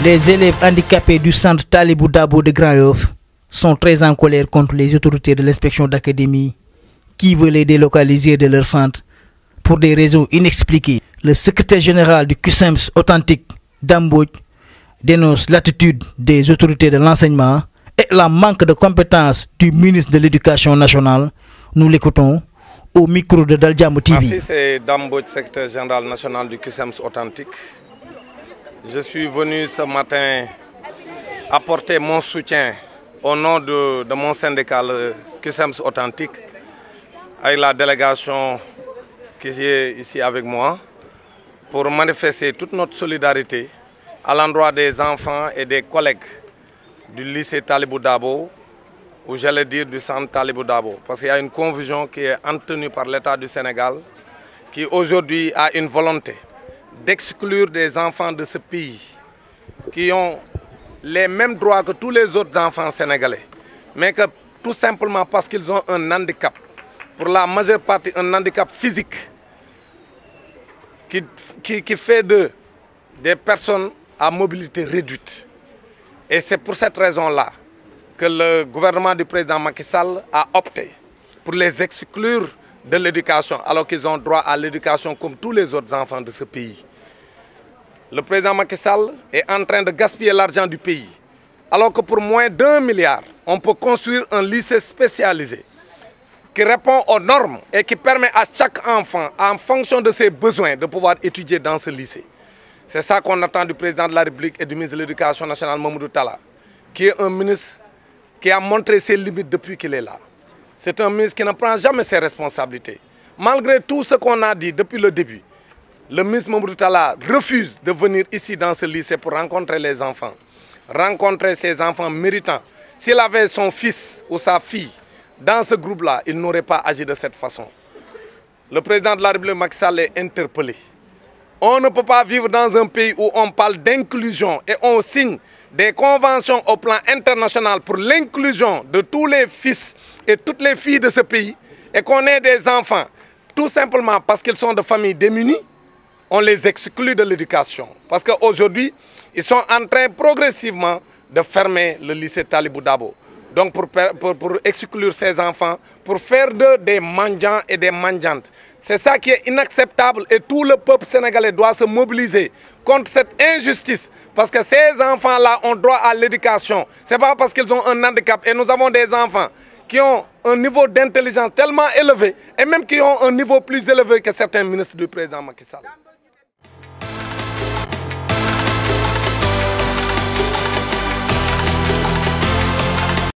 Les élèves handicapés du centre Talibou Dabo de Grand-Yoff sont très en colère contre les autorités de l'inspection d'académie qui veulent les délocaliser de leur centre pour des raisons inexpliquées. Le secrétaire général du CUSEMS authentique Dambodj dénonce l'attitude des autorités de l'enseignement et la manque de compétences du ministre de l'Éducation nationale. Nous l'écoutons au micro de Daljambo TV. Merci, c'est Dambodj, secrétaire général national du CUSEMS authentique. Je suis venu ce matin apporter mon soutien au nom de mon syndicat, le CUSEMS authentique, avec la délégation qui est ici avec moi, pour manifester toute notre solidarité à l'endroit des enfants et des collègues du lycée Talibou Dabo, ou j'allais dire du centre Talibou Dabo, parce qu'il y a une confusion qui est entretenue par l'État du Sénégal, qui aujourd'hui a une volonté d'exclure des enfants de ce pays, qui ont les mêmes droits que tous les autres enfants sénégalais, mais que tout simplement parce qu'ils ont un handicap, pour la majeure partie un handicap physique, qui fait d'eux des personnes à mobilité réduite. Et c'est pour cette raison-là que le gouvernement du président Macky Sall a opté pour les exclure de l'éducation, alors qu'ils ont droit à l'éducation comme tous les autres enfants de ce pays. Le président Macky Sall est en train de gaspiller l'argent du pays, alors que pour moins d'1 milliard, on peut construire un lycée spécialisé qui répond aux normes et qui permet à chaque enfant, en fonction de ses besoins, de pouvoir étudier dans ce lycée. C'est ça qu'on attend du président de la République et du ministre de l'Éducation nationale, Mamadou Talla, qui est un ministre qui a montré ses limites depuis qu'il est là. C'est un ministre qui ne prend jamais ses responsabilités. Malgré tout ce qu'on a dit depuis le début, le ministre Mamadou Talla refuse de venir ici dans ce lycée pour rencontrer les enfants, rencontrer ces enfants méritants. S'il avait son fils ou sa fille dans ce groupe-là, il n'aurait pas agi de cette façon. Le président de la République, Macky Sall, est interpellé. On ne peut pas vivre dans un pays où on parle d'inclusion et on signe des conventions au plan international pour l'inclusion de tous les fils et toutes les filles de ce pays et qu'on ait des enfants, tout simplement parce qu'ils sont de familles démunies, on les exclut de l'éducation. Parce qu'aujourd'hui, ils sont en train progressivement de fermer le lycée Talibou Dabo. Donc pour exclure ces enfants, pour faire d'eux des mendiants et des mendiantes. C'est ça qui est inacceptable et tout le peuple sénégalais doit se mobiliser contre cette injustice. Parce que ces enfants-là ont droit à l'éducation. Ce n'est pas parce qu'ils ont un handicap. Et nous avons des enfants qui ont un niveau d'intelligence tellement élevé et même qui ont un niveau plus élevé que certains ministres du président Macky Sall.